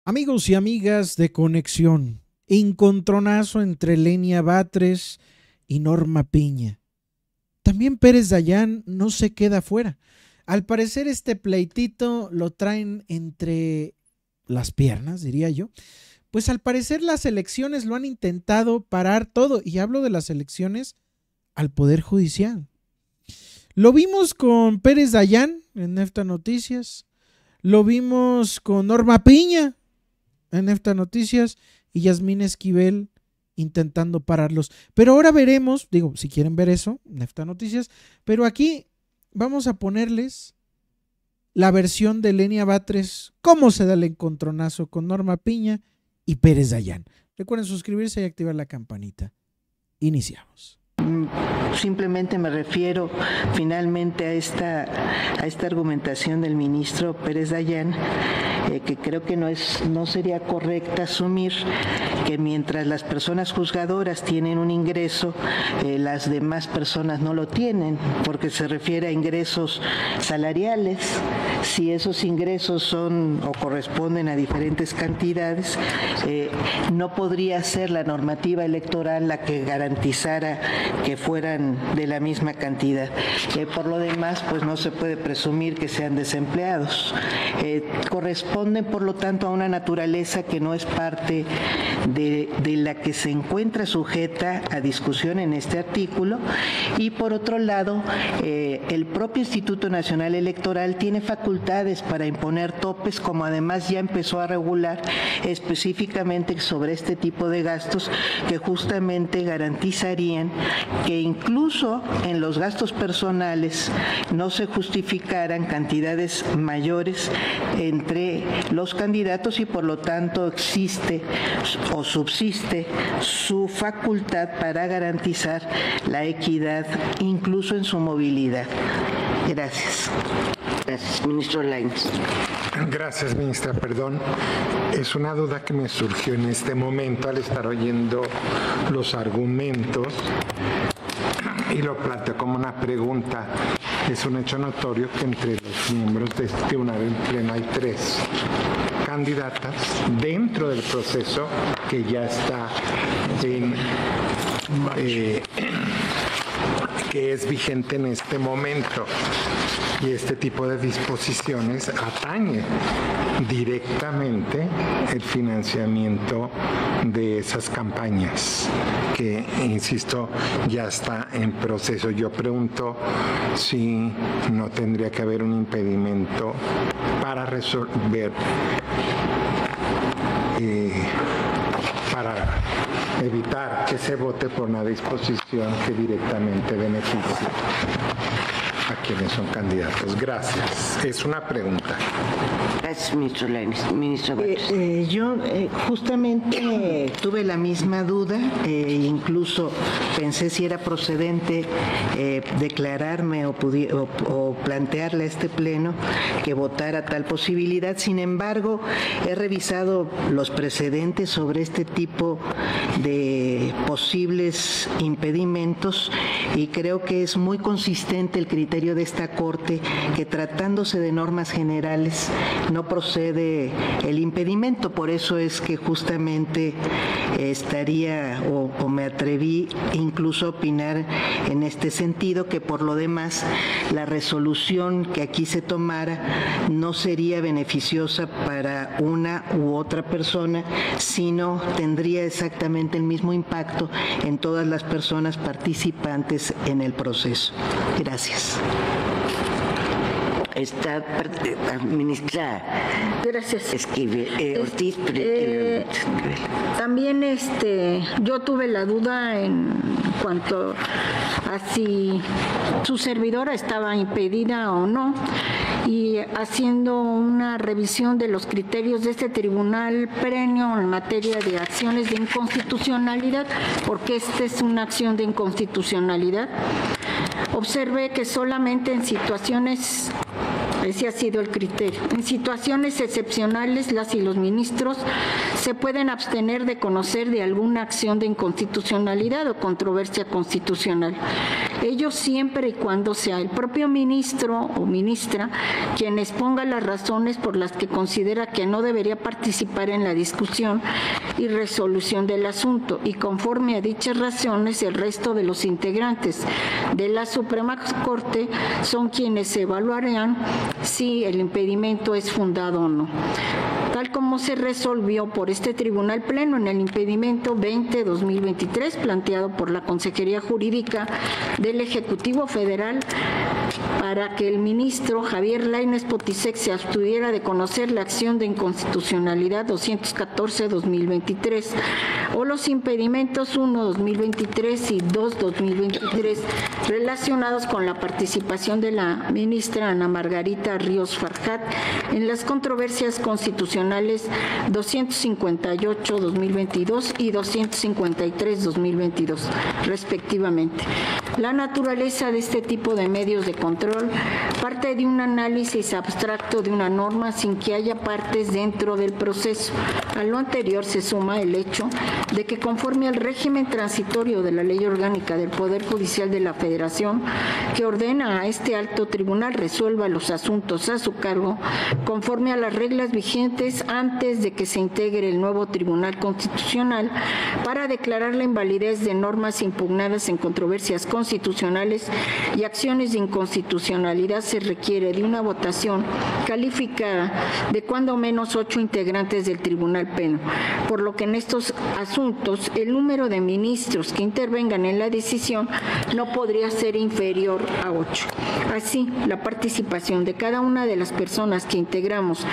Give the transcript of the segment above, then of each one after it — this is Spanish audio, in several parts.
Amigos y amigas de Conexión, encontronazo entre Lenia Batres y Norma Piña. También Pérez Dayán no se queda fuera. Al parecer este pleitito lo traen entre las piernas, diría yo. Pues al parecer las elecciones lo han intentado parar todo, y hablo de las elecciones al Poder Judicial. Lo vimos con Pérez Dayán en Nefta Noticias, lo vimos con Norma Piña en Nefta Noticias y Yasmín Esquivel intentando pararlos. Pero ahora veremos, digo, si quieren ver eso, Nefta Noticias, pero aquí vamos a ponerles la versión de Lenia Batres, cómo se da el encontronazo con Norma Piña y Pérez Dayán. Recuerden suscribirse y activar la campanita. Iniciamos. Simplemente me refiero finalmente a esta argumentación del ministro Pérez Dayán, que creo que no sería correcta asumir que mientras las personas juzgadoras tienen un ingreso, las demás personas no lo tienen, porque se refiere a ingresos salariales. Si esos ingresos son o corresponden a diferentes cantidades, no podría ser la normativa electoral la que garantizara que fueran de la misma cantidad. Por lo demás, pues no se puede presumir que sean desempleados. Corresponden, por lo tanto, a una naturaleza que no es parte de la que se encuentra sujeta a discusión en este artículo. Y por otro lado, el propio Instituto Nacional Electoral tiene facultades para imponer topes, como además ya empezó a regular específicamente sobre este tipo de gastos, que justamente garantizarían que incluso en los gastos personales no se justificaran cantidades mayores entre los candidatos, y por lo tanto existe o subsiste su facultad para garantizar la equidad incluso en su movilidad. Gracias. Gracias, ministro Lainez. Gracias, ministra. Perdón, es una duda que me surgió en este momento al estar oyendo los argumentos y lo planteo como una pregunta. Es un hecho notorio que entre los miembros de este tribunal en pleno hay 3 candidatas dentro del proceso que ya está que es vigente en este momento. Y este tipo de disposiciones atañe directamente el financiamiento de esas campañas que, insisto, ya está en proceso. Yo pregunto si no tendría que haber un impedimento para resolver, para evitar que se vote por una disposición que directamente beneficie a quienes son candidatos. Gracias. Es una pregunta. Gracias, ministro Lainez. Ministro Batres. Yo justamente tuve la misma duda, incluso pensé si era procedente declararme o plantearle a este pleno que votara tal posibilidad. Sin embargo, he revisado los precedentes sobre este tipo de posibles impedimentos y creo que es muy consistente el criterio de esta Corte, que tratándose de normas generales no procede el impedimento. Por eso es que justamente estaría o me atreví incluso a opinar en este sentido, que por lo demás la resolución que aquí se tomara no sería beneficiosa para una u otra persona, sino tendría exactamente el mismo impacto en todas las personas participantes en el proceso. Gracias. Está ministra. Gracias. Ortiz. También yo tuve la duda en cuanto a si su servidora estaba impedida o no, y haciendo una revisión de los criterios de este tribunal pleno en materia de acciones de inconstitucionalidad, porque esta es una acción de inconstitucionalidad, observé que solamente en situaciones, ese ha sido el criterio, en situaciones excepcionales las y los ministros se pueden abstener de conocer de alguna acción de inconstitucionalidad o controversia constitucional. ello siempre y cuando sea el propio ministro o ministra quien exponga las razones por las que considera que no debería participar en la discusión y resolución del asunto, y conforme a dichas razones el resto de los integrantes de la Suprema Corte son quienes evaluarán si el impedimento es fundado o no, tal como se resolvió por este Tribunal Pleno en el impedimento 20-2023 planteado por la Consejería Jurídica del Ejecutivo Federal para que el ministro Javier Lainez Potisek se abstuviera de conocer la acción de inconstitucionalidad 214-2023 o los impedimentos 1-2023 y 2-2023 relacionados con la participación de la ministra Ana Margarita Ríos Farjat en las controversias constitucionales 258-2022 y 253-2022, respectivamente. La naturaleza de este tipo de medios de control parte de un análisis abstracto de una norma sin que haya partes dentro del proceso. A lo anterior se suma el hecho de que conforme al régimen transitorio de la Ley Orgánica del Poder Judicial de la Federación, que ordena a este alto tribunal resuelva los asuntos a su cargo, conforme a las reglas vigentes antes de que se integre el nuevo Tribunal Constitucional, para declarar la invalidez de normas impugnadas en controversias constitucionales y acciones de inconstitucionalidad se requiere de una votación calificada de cuando menos 8 integrantes del Tribunal Pleno, por lo que en estos asuntos el número de ministros que intervengan en la decisión no podría ser inferior a 8. Así, la participación de cada una de las personas que integramos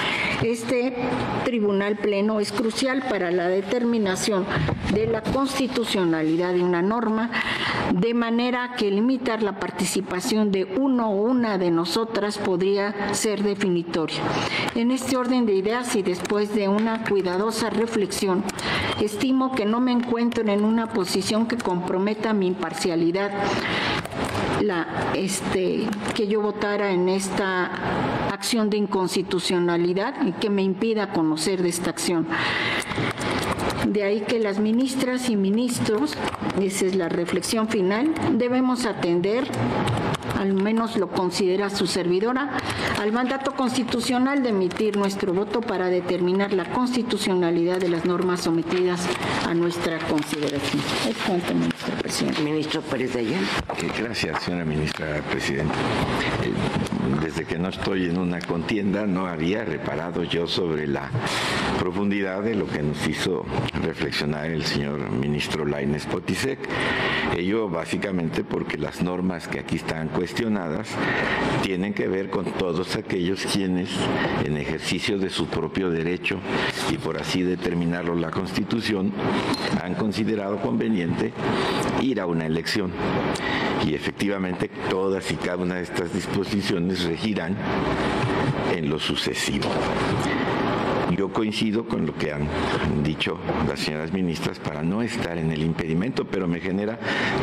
este Tribunal Pleno es crucial para la determinación de la constitucionalidad de una norma, de manera que limitar la participación de uno o una de nosotras podría ser definitorio. En este orden de ideas y después de una cuidadosa reflexión, estimo que no me encuentro en una posición que comprometa mi imparcialidad, que yo votara en esta acción de inconstitucionalidad y que me impida conocer de esta acción. De ahí que las ministras y ministros, esa es la reflexión final, debemos atender, al menos lo considera su servidora, al mandato constitucional de emitir nuestro voto para determinar la constitucionalidad de las normas sometidas a nuestra consideración. Es cuanto, ministro presidente. Ministro Pérez Dayán. Gracias, señora ministra presidenta. Desde que no estoy en una contienda no había reparado yo sobre la profundidad de lo que nos hizo reflexionar el señor ministro Lainez Potisek. Ello básicamente porque las normas que aquí están cuestionadas tienen que ver con todos aquellos quienes, en ejercicio de su propio derecho y por así determinarlo la Constitución, han considerado conveniente ir a una elección. Y efectivamente todas y cada una de estas disposiciones regirán en lo sucesivo. Yo coincido con lo que han dicho las señoras ministras para no estar en el impedimento, pero me genera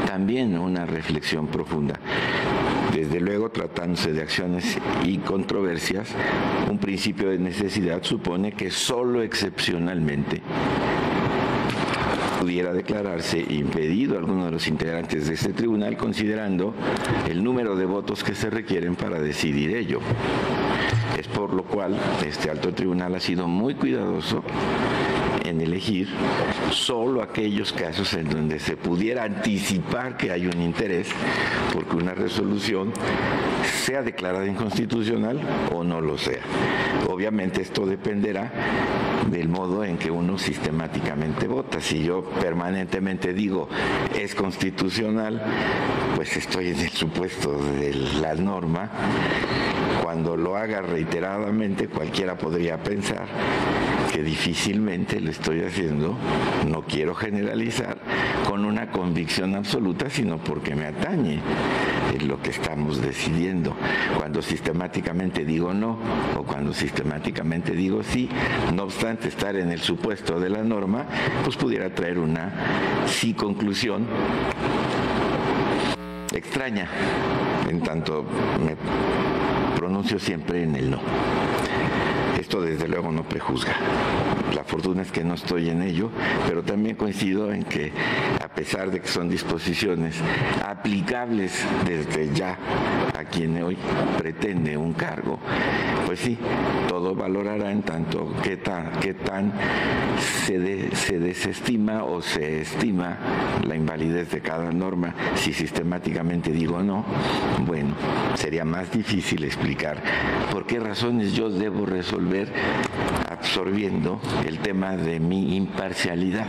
también una reflexión profunda. Desde luego, tratándose de acciones y controversias, un principio de necesidad supone que solo excepcionalmente pudiera declararse impedido a alguno de los integrantes de este tribunal, considerando el número de votos que se requieren para decidir ello. Es por lo cual este alto tribunal ha sido muy cuidadoso en elegir solo aquellos casos en donde se pudiera anticipar que hay un interés porque una resolución sea declarada inconstitucional o no lo sea. Obviamente esto dependerá del modo en que uno sistemáticamente vota. Si yo permanentemente digo es constitucional, pues estoy en el supuesto de la norma. Cuando lo haga reiteradamente, cualquiera podría pensar que difícilmente lo estoy haciendo, no quiero generalizar, con una convicción absoluta, sino porque me atañe lo que estamos decidiendo. Cuando sistemáticamente digo no o cuando sistemáticamente digo sí, no obstante estar en el supuesto de la norma, pues pudiera traer una sí conclusión extraña, en tanto me pronuncio siempre en el no. Esto esto desde luego no prejuzga. La fortuna es que no estoy en ello, pero también coincido en que a pesar de que son disposiciones aplicables desde ya a quien hoy pretende un cargo, pues sí, todo valorará en tanto qué tan se desestima o se estima la invalidez de cada norma. Si sistemáticamente digo no, bueno, sería más difícil explicar por qué razones yo debo resolver absorbiendo el tema de mi imparcialidad.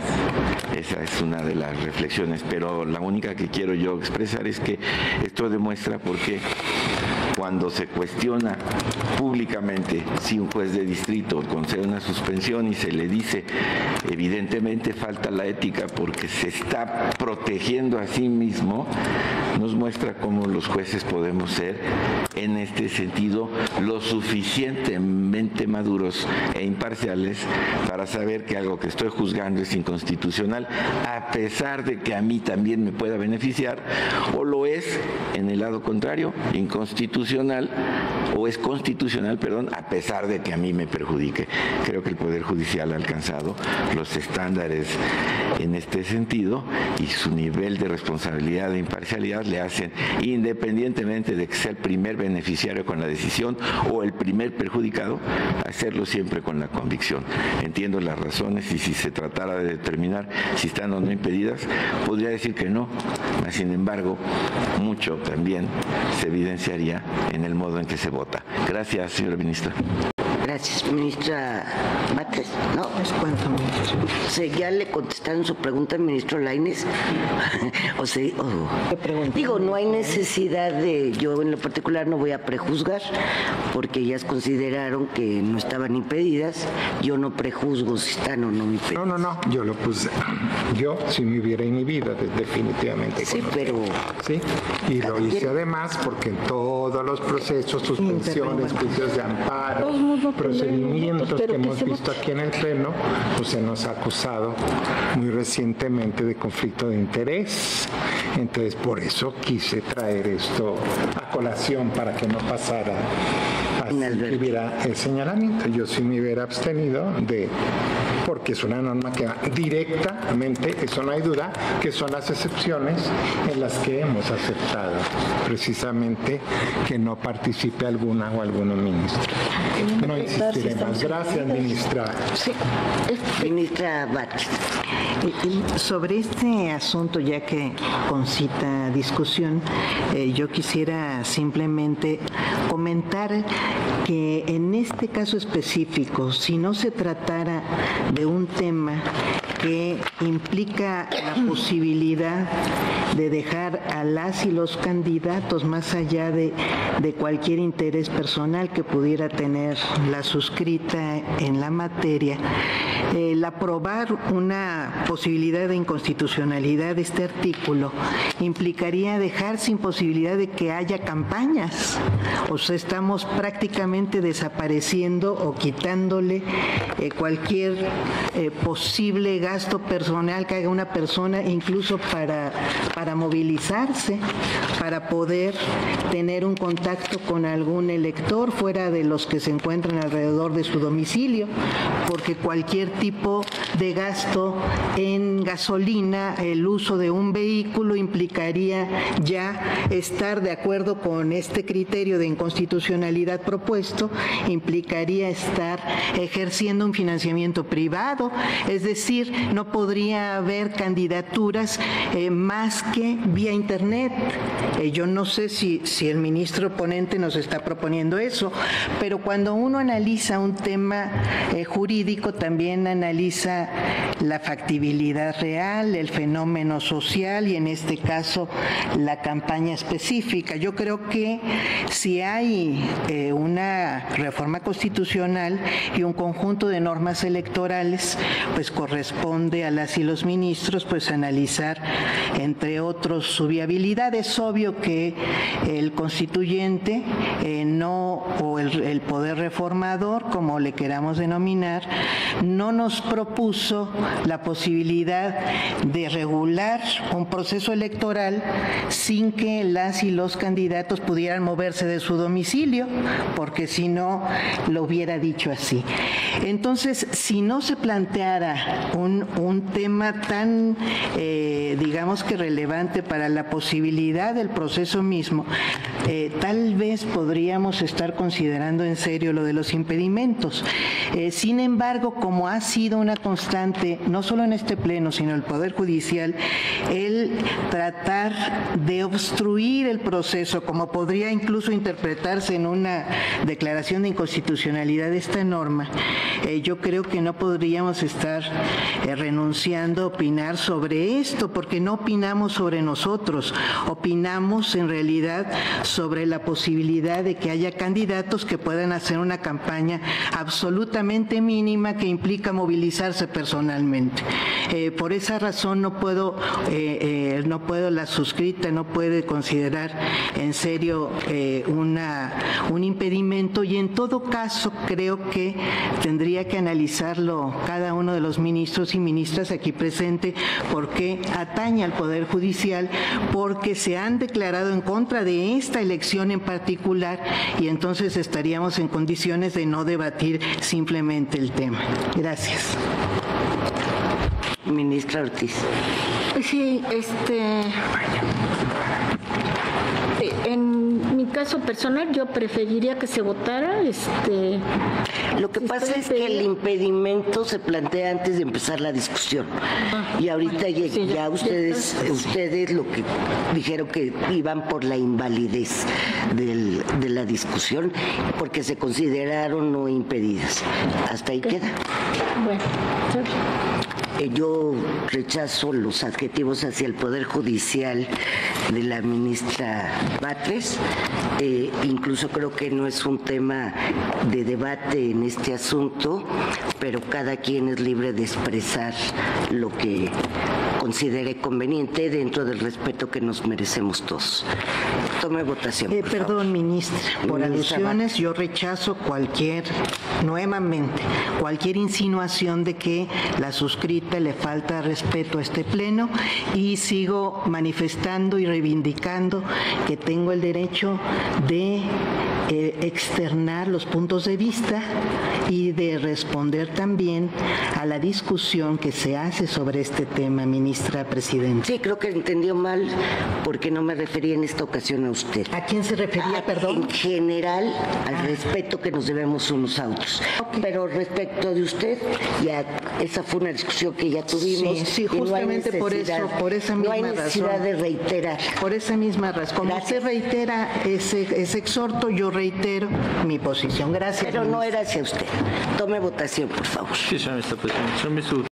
Esa es una de las reflexiones, pero la única que quiero yo expresar es que esto demuestra por qué cuando se cuestiona públicamente si un juez de distrito concede una suspensión y se le dice evidentemente falta la ética porque se está protegiendo a sí mismo, nos muestra cómo los jueces podemos ser en este sentido lo suficientemente maduros e imparciales para saber que algo que estoy juzgando es inconstitucional, a pesar de que a mí también me pueda beneficiar, o lo es en el lado contrario, inconstitucional, o es constitucional, perdón, a pesar de que a mí me perjudique. Creo que el Poder Judicial ha alcanzado los estándares en este sentido y su nivel de responsabilidad e imparcialidad le hacen, independientemente de que sea el primer beneficiario con la decisión o el primer perjudicado, hacerlo siempre con la convicción. Entiendo las razones y si se tratara de determinar si están o no impedidas, podría decir que no, mas sin embargo, mucho también se evidenciaría en el modo en que se vota. Gracias, señora ministra. Gracias, ministra Batres. No, ¿Es cuánto, ministro? ¿ya le contestaron su pregunta al ministro Lainez? ¿Qué pregunta? Digo, no hay necesidad de, yo en lo particular no voy a prejuzgar, porque ellas consideraron que no estaban impedidas. Yo no prejuzgo si están o no impedidas. No, yo lo puse. Yo si me hubiera inhibido, definitivamente. Sí, pero... Sí, y lo hice además porque en todos los procesos, suspensiones, juicios de amparo, procedimientos que hemos visto aquí en el Pleno, pues se nos ha acusado muy recientemente de conflicto de interés. Entonces, por eso quise traer esto a colación para que no pasara así que hubiera el señalamiento. Yo sí me hubiera abstenido porque es una norma que va directamente, eso no hay duda, que son las excepciones en las que hemos aceptado precisamente que no participe alguna o algunos ministros. No insistiré más. Gracias, ministra. Sí, ministra Batres. Sobre este asunto, ya que concita discusión, yo quisiera simplemente comentar que en este caso específico, si no se tratara de un tema que implica la posibilidad de dejar a las y los candidatos más allá de cualquier interés personal que pudiera tener la suscrita en la materia, el aprobar una posibilidad de inconstitucionalidad de este artículo implicaría dejar sin posibilidad de que haya campañas. O sea, estamos prácticamente desapareciendo o quitándole cualquier posible gasto personal que haga una persona, incluso para movilizarse, para poder tener un contacto con algún elector fuera de los que se encuentran alrededor de su domicilio, porque cualquier tipo de gasto en gasolina, el uso de un vehículo implicaría ya estar de acuerdo con este criterio de inconstitucionalidad propuesto, implicaría estar ejerciendo un financiamiento privado, es decir, no podría haber candidaturas más que vía internet. Yo no sé si el ministro ponente nos está proponiendo eso, pero cuando uno analiza un tema jurídico, también analiza la factibilidad real, el fenómeno social y en este caso la campaña específica. Yo creo que si hay una reforma constitucional y un conjunto de normas electorales, pues corresponde a las y los ministros pues analizar entre entre otros su viabilidad. Es obvio que el constituyente o el poder reformador, como le queramos denominar, no nos propuso la posibilidad de regular un proceso electoral sin que las y los candidatos pudieran moverse de su domicilio, porque si no, lo hubiera dicho así. Entonces, si no se planteara un tema tan, digamos que relevante para la posibilidad del proceso mismo, tal vez podríamos estar considerando en serio lo de los impedimentos. Sin embargo, como ha sido una constante, no solo en este pleno, sino en el Poder Judicial, el tratar de obstruir el proceso, como podría incluso interpretarse en una declaración de inconstitucionalidad de esta norma, yo creo que no podríamos estar renunciando a opinar sobre esto, porque no opinamos sobre nosotros, opinamos en realidad sobre la posibilidad de que haya candidatos que puedan hacer una campaña absolutamente mínima que implica movilizarse personalmente. Por esa razón no puedo, la suscrita no puede considerar en serio un impedimento, y en todo caso creo que tendría que analizarlo cada uno de los ministros y ministras aquí presentes, porque atañe al Poder Judicial, porque se han declarado en contra de esta elección en particular, y entonces estaríamos en condiciones de no debatir simplemente el tema. Gracias. Ministra Ortiz. Sí, en mi caso personal yo preferiría que se votara. Lo que pasa es que el impedimento se plantea antes de empezar la discusión. Y ahorita ya ustedes lo que dijeron que iban por la invalidez de la discusión, porque se consideraron no impedidas. Hasta ahí queda. Bueno, yo rechazo los adjetivos hacia el Poder Judicial de la ministra Batres. Incluso creo que no es un tema de debate en este asunto, pero cada quien es libre de expresar lo que considere conveniente dentro del respeto que nos merecemos todos. Tome votación. Perdón, ministra, por alusiones yo rechazo nuevamente, cualquier insinuación de que la suscrita le falta respeto a este pleno, y sigo manifestando y reivindicando que tengo el derecho de externar los puntos de vista y de responder también a la discusión que se hace sobre este tema, ministra presidenta. Sí, creo que entendió mal, porque no me refería en esta ocasión a usted. ¿A quién se refería, perdón? En general, al respeto que nos debemos unos a otros. Okay. Pero respecto de usted, ya esa fue una discusión que ya tuvimos. Sí, justamente no por esa misma razón. No hay necesidad de reiterar. Por esa misma razón. Como usted reitera ese exhorto, yo reitero mi posición. Gracias. Pero no era hacia usted. Tome votación, por favor. Sí, señora presidenta.